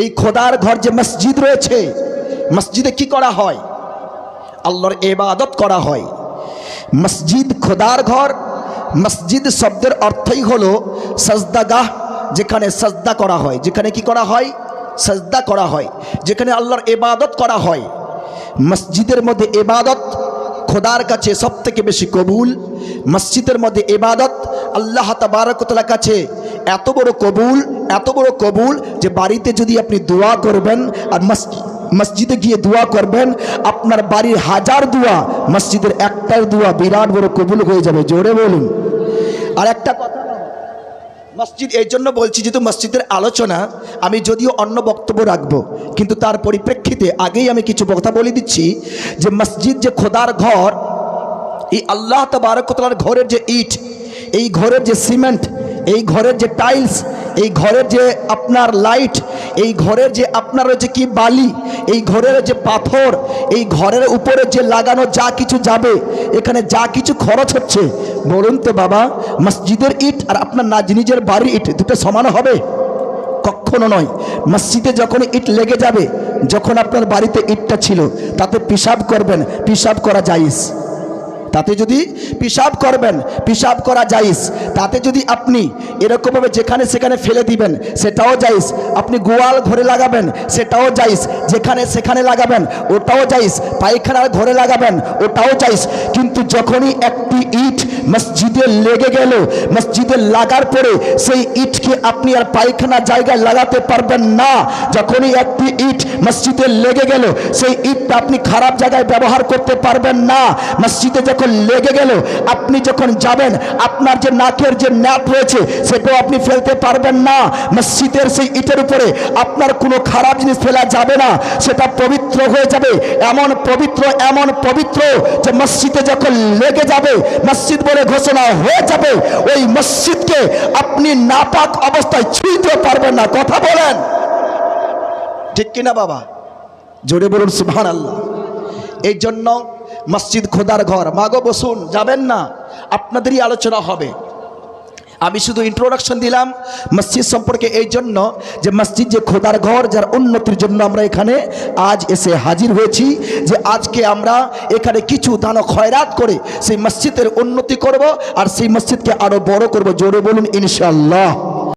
এই খোদার ঘর যে মসজিদ রয়েছে, মসজিদে কি করা হয়? আল্লাহর ইবাদত করা হয়। মসজিদ খোদার ঘর। মসজিদ শব্দের অর্থই হলো সাজদাগাহ, যেখানে সাজদা করা হয়, যেখানে কি করা হয়? সাজদা করা হয়, যেখানে আল্লাহর ইবাদত করা হয়। মসজিদের মধ্যে ইবাদত খোদার কাছে সবথেকে বেশি কবুল। মসজিদের মধ্যে ইবাদত আল্লাহ তাবারক ওয়া তাআলার কাছে এত বড় কবুল, এত বড় কবুল যে বাড়িতে যদি আপনি দোয়া করবেন আর মসজিদে গিয়ে দোয়া করবেন, আপনার বাড়ির হাজার দোয়া মসজিদের একটার দোয়া বিরাট বড় কবুল হয়ে যাবে। জোরে বলুন। আর একটা কথা, মসজিদ এই জন্য বলছি যেহেতু মসজিদের আলোচনা, আমি যদিও অন্য বক্তব্য রাখবো, কিন্তু তার পরিপ্রেক্ষিতে আগেই আমি কিছু কথা বলে দিচ্ছি যে মসজিদ যে খোদার ঘর, এই আল্লাহ তাবারক ওয়া তাআলার ঘরের যে ইট, এই ঘরের যে সিমেন্ট, এই ঘরের যে টাইলস, এই ঘরের যে আপনার লাইট, এই ঘরের যে আপনার রয়েছে কি বালি, এই ঘরের যে পাথর, এই ঘরের উপরে যে লাগানো যা কিছু যাবে, এখানে যা কিছু খরচ হচ্ছে, বলুন তো বাবা, মসজিদের ইট আর আপনার নিজের বাড়ির ইট দুটো সমান হবে? কখনো নয়। মসজিদে যখন ইট লেগে যাবে, যখন আপনার বাড়িতে ইটটা ছিল তাতে পিশাব করবেন, পিশাব করা জায়েজ। তাতে যদি পিশাব করবেন, পিশাব করা জায়েজ। তাতে যদি আপনি এরকমভাবে যেখানে সেখানে ফেলে দিবেন, সেটাও জায়েজ। আপনি গোয়াল ঘরে লাগাবেন, সেটাও জায়েজ। যেখানে সেখানে লাগাবেন, ওটাও জায়েজ। পায়খানার ঘরে লাগাবেন, ওটাও জায়েজ। কিন্তু যখনই একটি ইট মসজিদে লেগে গেল, মসজিদে লাগার পরে সেই ইটকে আপনি আর পায়খানা জায়গায় লাগাতে পারবেন না। যখনই একটি ইট মসজিদে লেগে গেল, সেই ইটটা আপনি খারাপ জায়গায় ব্যবহার করতে পারবেন না। মসজিদে যখন লেগে গেল, আপনি যখন যাবেন, আপনার যে নাকের যে ন্যাপ রয়েছে সেটাও আপনি ফেলতে পারবেন না। মসজিদের সেই ইটের উপরে আপনার কোনো খারাপ জিনিস ফেলা যাবে না, সেটা পবিত্র হয়ে যাবে। এমন পবিত্র, এমন পবিত্র যে মসজিদে যখন লেগে যাবে, মসজিদ বলে ঘোষণা হয়ে যাবে, ওই মসজিদকে আপনি নাপাক অবস্থায় ছুঁইতে পারবেন না। কথা বলেন ঠিক কিনা বাবা? জোরে বলুন সুবহানাল্লাহ। এই জন্য মসজিদ খোদার ঘর। মাগো বসুন, যাবেন না, আপনাদেরই আলোচনা হবে। আমি শুধু ইন্ট্রোডাকশন দিলাম মসজিদ সম্পর্কে এই জন্য যে মসজিদ যে খোদার ঘর, যার উন্নতির জন্য আমরা এখানে আজ এসে হাজির হয়েছি, যে আজকে আমরা এখানে কিছু দান খয়রাত করে সেই মসজিদের উন্নতি করব আর সেই মসজিদকে আরো বড় করব। জোরে বলুন ইনশাআল্লাহ।